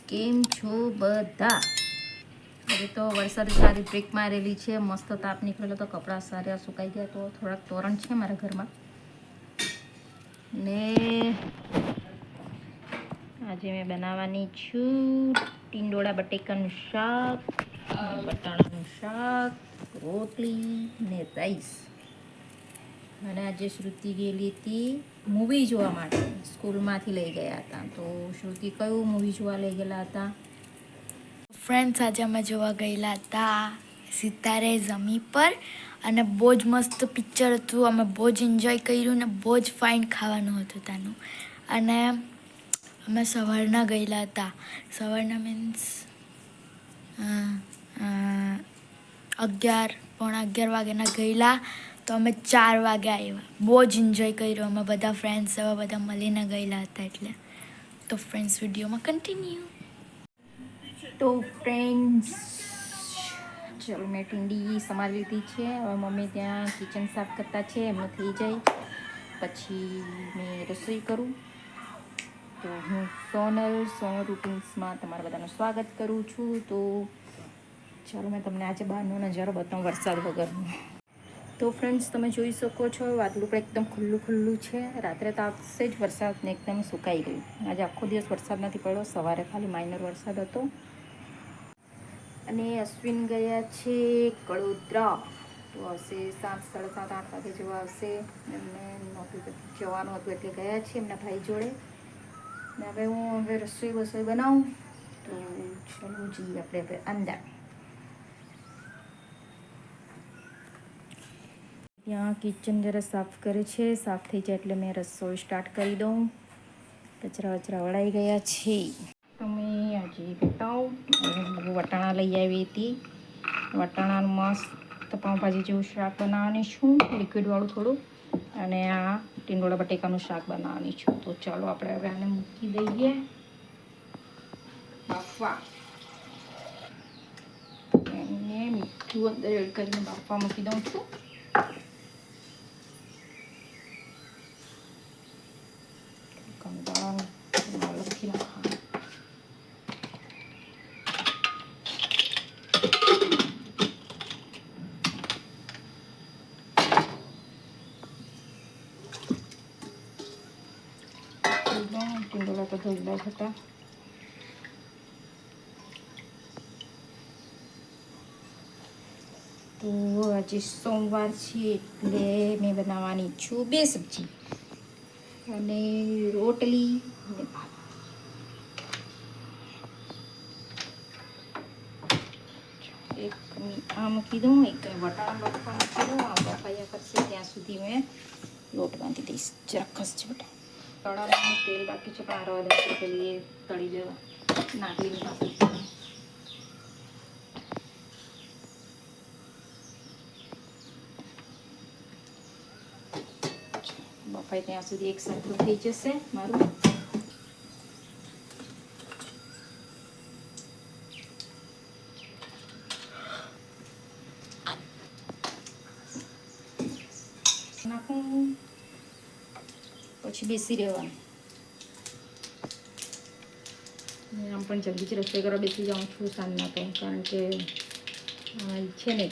કેમ છો બધા? હવે તો વરસાદ સારી બ્રેક મારેલી છે, મસ્ત તાપ નીકળેલો તો કપડાં સારા સુકાઈ ગયા. તો થોડાક તોરણ છે મારા ઘરમાં ને આજે મેં બનાવવાની છું ટીંડોળા બટેકાનું શાક, બટાણાનું શાક, રોટલી ને રાઈસ. અને આજે શ્રુતિ ગયેલી હતી મૂવી જોવા માટે, સ્કૂલમાંથી લઈ ગયા હતા. તો શ્રુતિ કયું મૂવી જોવા લઈ ગયેલા હતા? ફ્રેન્ડ્સ, આજે અમે જોવા ગયેલા હતા સિતારે ઝમી પર, અને બહુ જ મસ્ત પિક્ચર હતું. અમે બહુ જ એન્જોય કર્યું ને બહુ જ ફાઇન ખાવાનું હતું ત્યાંનું. અને અમે સવારના ગયેલા હતા. સવારના મીન્સ 11 વાગ્યાના ગયેલા, તો અમે 4 વાગે આવ્યા. બહુ જ એન્જોય કર્યો અમે બધા ફ્રેન્ડ્સ એવા બધા મળીને ગયેલા હતા. એટલે તો ફ્રેન્ડ્સ, વિડીયોમાં કન્ટિન્યુ. તો ફ્રેન્ડ્સ, ચલો મેં ટીંડી સમારી લીધી છે. હવે મમ્મી ત્યાં કિચન સાફ કરતા છે, એમનું થઈ જાય પછી મેં રસોઈ કરું. તો હું સોનલ રૂટિન્સમાં તમારા બધાનું સ્વાગત કરું છું. તો ચાલો મેં તમને આજે બહારનો નજારો બતાવું વરસાદ વગરનો. તો ફ્રેન્ડ્સ, તમે જોઈ શકો છો વાદળું પણ એકદમ ખુલ્લું છે. રાત્રે તો આવશે જ વરસાદને એકદમ સુકાઈ ગયું. આજે આખો દિવસ વરસાદ નથી પડ્યો, સવારે ખાલી માઇનર વરસાદ હતો. અને અશ્વિન ગયા છે કડોદરા, તો આવશે 7, 7:30, 8 વાગે જેવા આવશે. એમને નોકરી પર જવાનું હતું એટલે ગયા છે એમના ભાઈ જોડે. ને હવે હું રસોઈ બનાવું. તો ચાલો જઈએ આપણે અંદર. ત્યાં કિચન જરા સાફ કરે છે, સાફ થઈ જાય એટલે મેં રસોઈ સ્ટાર્ટ કરી દઉં. કચરા વળાઈ ગયા છે. તમે આજે બતાવો, વટાણા લઈ આવી હતી. વટાણાનું મસ્ત પાઉંભાજી જેવું શાક બનાવવાની છું, લિક્વિડવાળું થોડું. અને આ ટીંડોળા બટેકાનું શાક બનાવવાની છું. તો ચાલો આપણે હવે આને મૂકી દઈએ બાફવા. એને મીઠું અંદર એડ કરીને બાફવા મૂકી દઉં છું. લખી નાખવાનું. ટીંડોળા તો ધોઈલા જ હતા. તો આજે સોમવાર છે એટલે મેં બનાવવાની છું 2 સબ્જી અને રોટલી અને ભાત. એક આ મૂકી દઉં, એક વટાણા બાફવા મૂકી દઉં. આ બફાયા કરશે ત્યાં સુધી મેં લોટ બાંધી દઈશ. જરાક ખસશે બેટા. તળાનું તેલ બાકી છે પણ આ રવા દઈશ, પેલી એ તળી દેવા નાખીને બાકી. બફાય ત્યાં સુધી એક સરખું થઈ જશે મારું. નાખું પછી બેસી રહેવાનું. આમ પણ જલ્દી જ રસોઈ કરવા બેસી જાઉં છું સાંજના તો, કારણ કે છે ને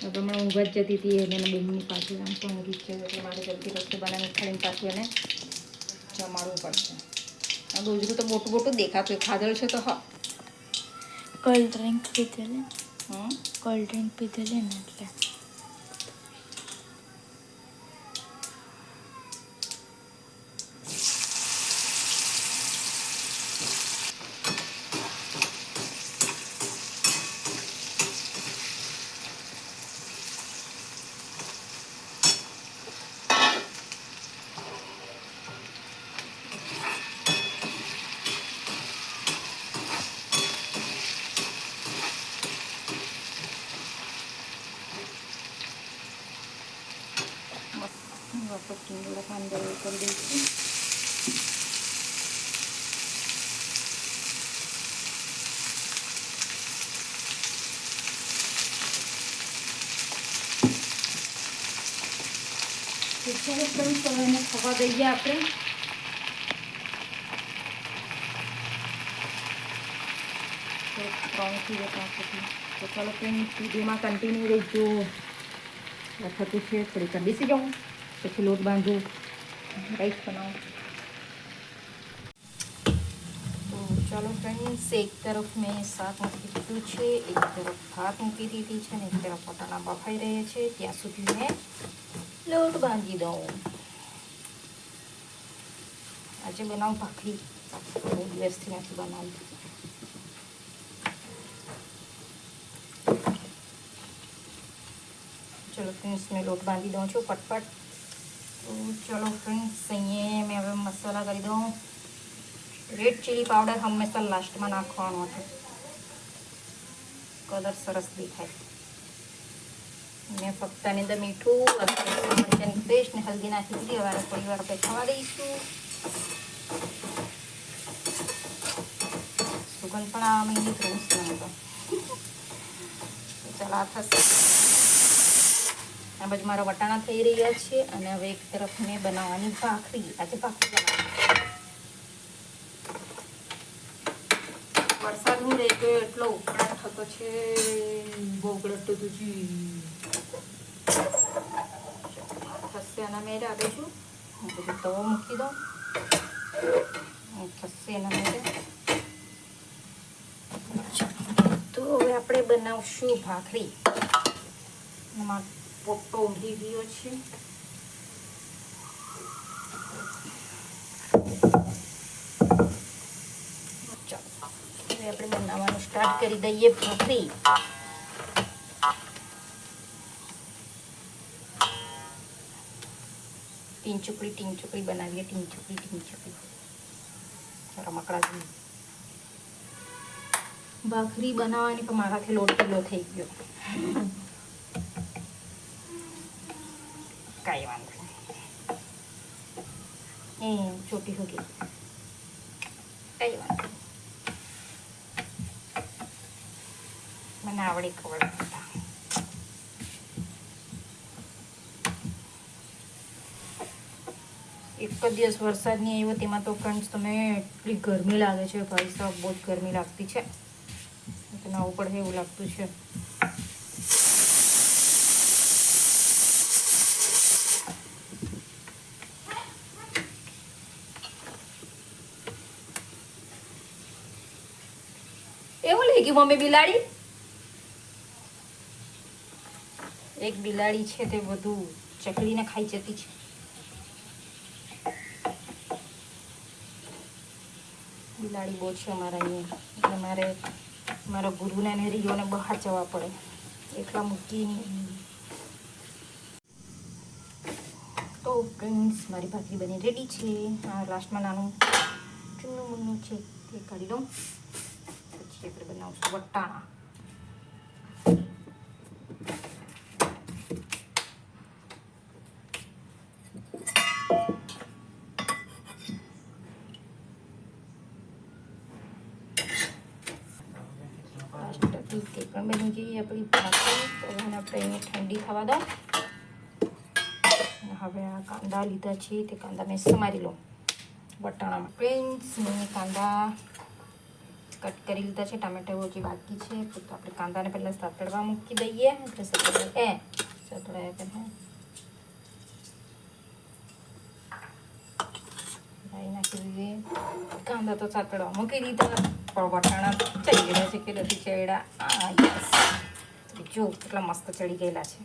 હમણાં ઊંઘ જ જતી હતી એને બહેનની પાછી આમ પણ ઊંઘી છે, એટલે મારે જલ્દી રસોઈ બનાવીને ખાઈને પાછું એને જમાડવું પડશે. આ ગોજરું તો મોટું દેખાતું ખાધેલું છે તો હા. કોલ્ડ ડ્રિંક પીધેલી ને એટલે. ટીંડોળા અંદર કરી દઈશું. તો એને ખવા દઈએ આપણે. ત્રણ થઈ જતા પછી. તો ચાલો ફ્રેન્ડ્સ વિડીયોમાં કન્ટિન્યુ રહેજો. થતું છે થોડીક બેસી જાઉં પછી લોટ બાંધું, રાઈસ બનાવું. તો ચાલો ફ્રેન્ડ્સ, એક તરફ મેં શાક મૂકી દીધું છે, એક તરફ ભાત મૂકી દીધી છે ને એક તરફ વટાણા બફાઈ રહ્યા છે. ત્યાં સુધી મેં લોટ બાંધી દઉં. આજે બનાવું ભાખરી, બહુ દિવસથી નથી બનાવી. ચલો ફ્રેન્ડ્સ, મેં લોટ બાંધી દઉં છું ફટફટ. તો ચલો ફ્રેન્ડ્સ, અહીંયા મેં હવે મસાલા કરી દઉં. રેડ ચીલી પાવડર હંમેશા લાસ્ટમાં નાખવાનો છે, કલર સરસ દેખાય. મેં ફક્ત આની અંદર મીઠું, મરચાંની પેસ્ટ ને હલ્દી નાખી દીધી. હવે થોડી વાર આપણે ખાવા દઈશું. સુગંધ પણ આવવા માંડી ફ્રેન્ડ્સ મને તો. ચાલો આ થશે. આ બાજુ મારા વટાણા થઈ રહ્યા છે અને હવે એક તરફ મેં બનાવવાની ભાખરી. આજે ભાખરી બનાવવાની. વરસાદનું રહે તો એટલો ઉકળાટ થતો છે, બહુ ઉકળાટ થતું છે. થશે એના મેળે આપે છું. હું બધું તવો મૂકી દઉં. થશે એના મેળે. તો હવે આપણે બનાવશું ભાખરી. એમાં પોટો ઊંઘી ગયો છે. હવે આપણે બનાવવાનું સ્ટાર્ટ કરી દઈએ ભાખરી. ટીન ચુકડી બનાવીએ. ટીન ચુકડી રમકડા જેવી ભાખરી બનાવવાની, પણ મારાથી લોટ ઢીલો થઈ ગયો. કાંઈ વાંધો નહીં, છોટી હો ગઈ. કઈ વાંધો મને આવડી ખબર. એક જ દિવસ વરસાદ નહીં આવ્યો, તેમાં તો ફ્રેન્ડ્સ તમે એટલી ગરમી લાગે છે ભાઈ સાહેબ, બહુ જ ગરમી લાગતી છે. નાવું પડે એવું લાગતું છે. એવું લઈ ગયું મમ્મી બિલાડી. એક બિલાડી છે તે બધું ચકલીને ખાઈ જતી છે. બિલાડી બહુ છે અમારા અહીંયા, એટલે મારા ગુરુને ને રીયોને બહાર જવા પડે, એકલા મૂકી નહીં. તો ફ્રેન્ડ્સ, મારી ભાખરી બની રેડી છે. આ લાસ્ટમાં નાનું ચૂનું મૂનું છે તે કાઢી દઉં. પછી આપણે બનાવશું વટાણા. તે પણ બની ગઈ આપણી ભાખરી. તો હવે આપણે ઠંડી થવા દો. હવે આ કાંદા લીધા છે તે કાંદા મેં સમારી લઉં વટાણામાં. ફ્રેન્ડ્સ, મેં કાંદા કટ કરી લીધા છે. ટામેટા હજી બાકી છે, તો આપણે કાંદાને પહેલાં સાતળવા મૂકી દઈએ. એટલે સતળાયા પહેલાં નાખી દઈએ. કાંદા તો સાતળવા મૂકી દીધા, પણ વટાણા ચડી ગયા છે કે નથી ચડ્યા. યસ, જો કેટલા મસ્ત ચડી ગયેલા છે.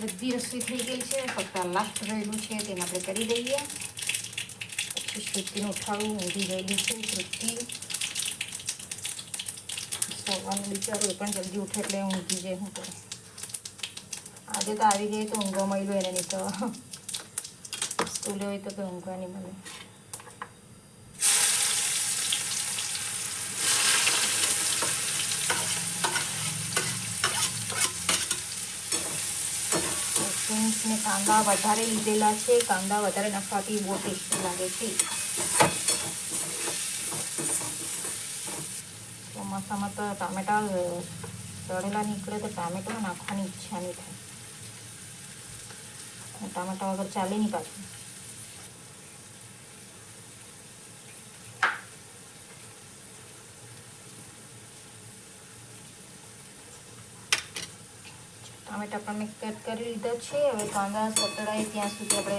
બધી રસોઈ થઈ ગઈ છે, ફક્ત લાસ્ટ રહેલું છે તેને આપણે કરી દઈએ. પછી શ્રુતિનું ઉઠાડવું. ઊંઘી ગયેલી છે શ્રુતિ. સવારનું વિચારું એ પણ જલ્દી ઉઠે એટલે ઊંઘી જાય. શું કરે, આજે તો આવી ગઈ તો ઊંઘવા મળ્યું એને, નહીં તો સ્કૂલે હોય તો ઊંઘવા નહીં મળે. મેં કાંદા વધારે લીધેલા છે. કાંદા વધારે નાખવાથી બહુ ટેસ્ટી લાગે છે. ચોમાસામાં તો ટામેટા તળેલા નીકળે તો ટામેટા નાખવાની ઈચ્છા નહીં થાય. ટામેટા વગર ચાલે નહીં પાછું. ટામેટા પણ મેં કટ કરી લીધા છે. હવે કાંદા સતળાય ત્યાં સુધી આપણે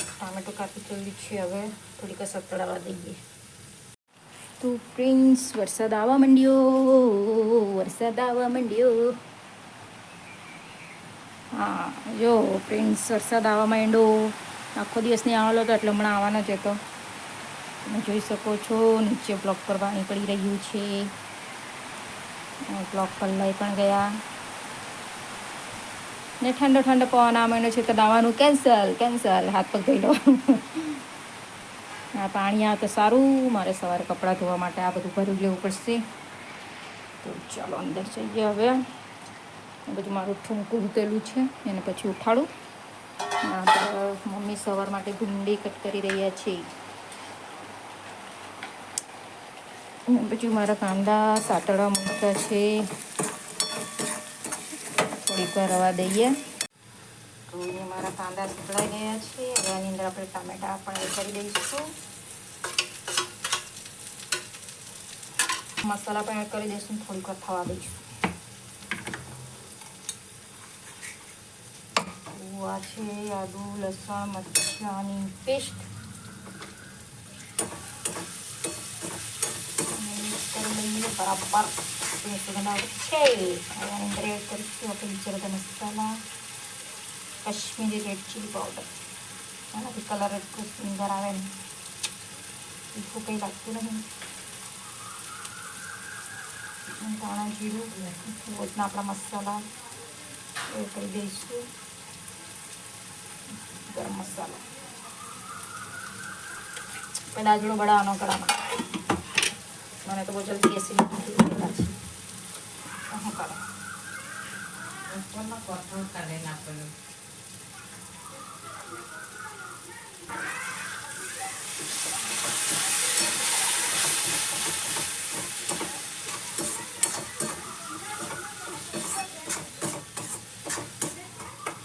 ટામેટું કાપી લીધું છે. હવે થોડીક સતળાવા દઈએ. તો ફ્રેન્ડ્સ, વરસાદ આવવા માંડ્યો. હા જો ફ્રેન્ડ્સ, વરસાદ આવવા માંડ્યો. આખો દિવસ નહીં આવેલો હતો એટલે હમણાં આવવાનો જ હતો. તમે જોઈ શકો છો નીચે બ્લોક પર પાણી પડી રહ્યું છે. બ્લોક પર લઈ પણ ગયા ને ઠંડો પવન આ મહિનો છે તો નાવાનું કેન્સલ. હાથ પગ ધોઈ લો. આ પાણી આવે તો સારું. મારે સવારે કપડાં ધોવા માટે આ બધું ભરી લેવું પડશે. તો ચાલો અંદર જઈએ હવે. બધું મારું ઠૂંકું ઉતેલું છે એને પછી ઉઠાડું. મમ્મી સવાર માટે ભીંડી કટ કરી રહ્યા છે. પછી મારા કાંદા સાતળવા મૂકતા છે. થોડીક વાર રવા દઈએ. તો એ મારા કાંદા સતળાઈ ગયા છે. હવે આની અંદર આપણે ટામેટા પણ એડ કરી દઈશું. મસાલા પણ એડ કરી દઈશું. થોડીક વાર થવા દઈશું. આ છે આદુ લસણ મરચાંની પેસ્ટ. મિક્સ કરી લઈએ બરાબર. સુગંધ આવે છે. હવે આની અંદર એડ કરીશું આપણે બીજા બધા મસાલા. Kashmiri red chilli powder. એનાથી કલર એટલું સુંદર આવે ને. તીખું કંઈ લાગતું નહીં. ધાણા જીરું રોજના આપણા મસાલા એડ કરી દઈશું. ગરમ મસાલો પહેલાં આજનો બનાવવાનો કડામાં. મને તો બહુ જલ્દી એસિડિટી થઈ ગયેલા છે. શું કરો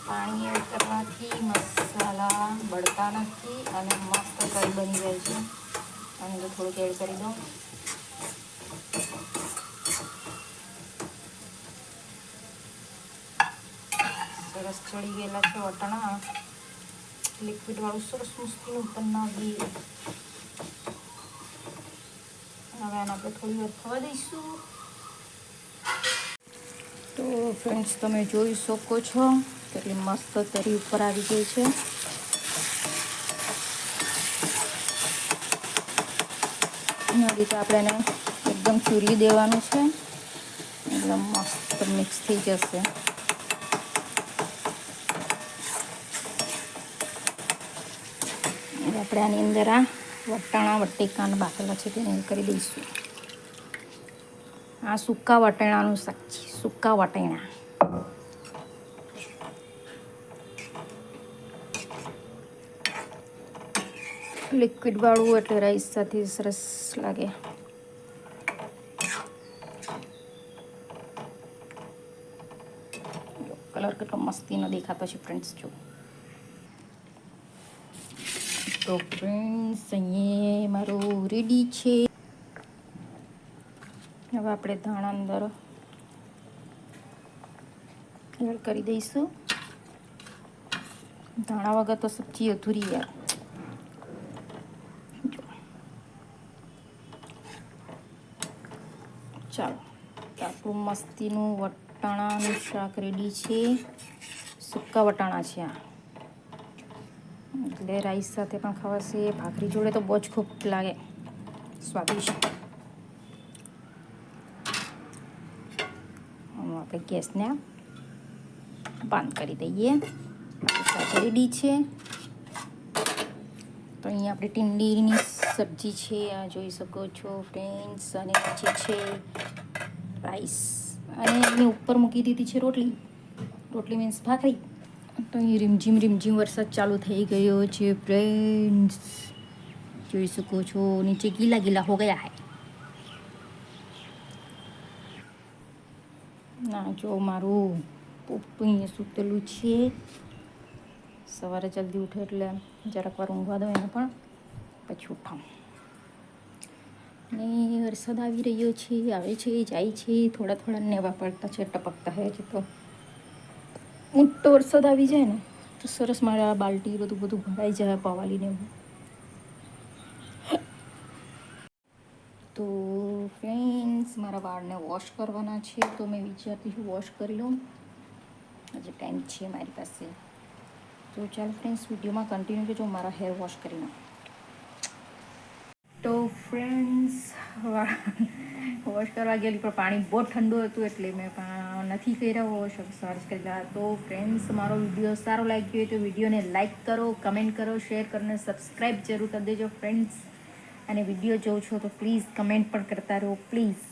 પાણી એડ કરવાથી મસાલા બળતા નથી અને મસ્ત કરી બની જાય છે. અને તો થોડુંક એડ કરી દઉં. સરસ ચડી ગયેલા છે વટાણા. લિક્વિડવાળું સરસ મસ્તીનું બનાવીએ. હવે આને આપણે થોડી વાર થવા દઈશું. તો ફ્રેન્ડ્સ, તમે જોઈ શકો છો કેટલી મસ્ત તરી ઉપર આવી ગઈ છે. એના રીતે આપણે એને એકદમ ચૂરી દેવાનું છે. એકદમ મસ્ત મિક્સ થઈ જશે. આપણે આની અંદર આ વટાણા વટેકાના બાફેલા છે તેને કરી દઈશું. આ સૂકા વટાણાનું શાક છે. સૂકા વટાણા. લિક્વિડ વાળું એટલે રાઈસ સાથે સરસ લાગે. કલર કેટલો મસ્તીનો દેખાતો છે ફ્રેન્ડ્સ. જો તો ફ્રેન્ડ્સ, અહીંયા મારું રેડી છે. હવે આપણે ધાણા અંદર એડ કરી દઈશું. ધાણા વગર તો સબ્જી અધૂરી યાર. ચાલો, આપણું મસ્તીનું વટાણાનું શાક રેડી છે. સૂકા વટાણા છે આ. એટલે રાઈસ સાથે પણ ખવાશે. ભાખરી જોડે તો બહુ જ ખૂબ લાગે, સ્વાદિષ્ટ. આપણે ગેસને બંધ કરી દઈએ. શાક રેડી છે. તો અહીંયા આપણે ટીંડીની સબ્જી છે આ જોઈ શકો છો ફ્રેન્ડ્સ. અને નીચે છે રાઈસ અને એની ઉપર મૂકી દીધી છે રોટલી. રોટલી મીન્સ ભાખરી. તો અહીં રીમઝીમ વરસાદ ચાલુ થઈ ગયો છે ફ્રેન્ડ્સ. જોઈ શકો છો નીચે ગીલા હો ગયા હે. ના જો મારું પપ્પુ અહીંયા સૂતેલું છે. સવારે જલ્દી ઉઠે એટલે જરાક વાર ઊંઘવા દો એને પણ, પછી ઉઠાવું. ને વરસાદ આવી રહ્યો છે, આવે છે, જાય છે, થોડા થોડા નેવા પડતા છે, ટપકતા હે છે. તો મોટો વરસાદ આવી જાય ને તો સરસ મારા બાલ્ટી બધું બધું ભરાઈ જાય પવાલીને એવું. તો ફ્રેન્ડ્સ મારા વાળને વોશ કરવાના છે, તો મેં વિચારતી છું વોશ કરી લઉં. હજી ટાઈમ છે મારી પાસે. તો ચાલો ફ્રેન્ડ્સ વિડીયોમાં કન્ટિન્યુ કરજો, મારા હેર વોશ કરી નાખું. તો ફ્રેન્ડ્સ વોશ કરવા ગયેલી પણ પાણી બહુ ઠંડુ હતું એટલે મેં નથી કર્યા વોશ, સર્ચ કરેલા. તો ફ્રેન્ડ્સ મારો વિડીયો સારો લાગ્યો હોય તો વિડીયોને લાઇક કરો, કમેન્ટ કરો, શેર કરો અને સબસ્ક્રાઈબ જરૂર કરી દેજો ફ્રેન્ડ્સ. અને વિડીયો જોઉં છો તો પ્લીઝ કમેન્ટ પણ કરતા રહો પ્લીઝ.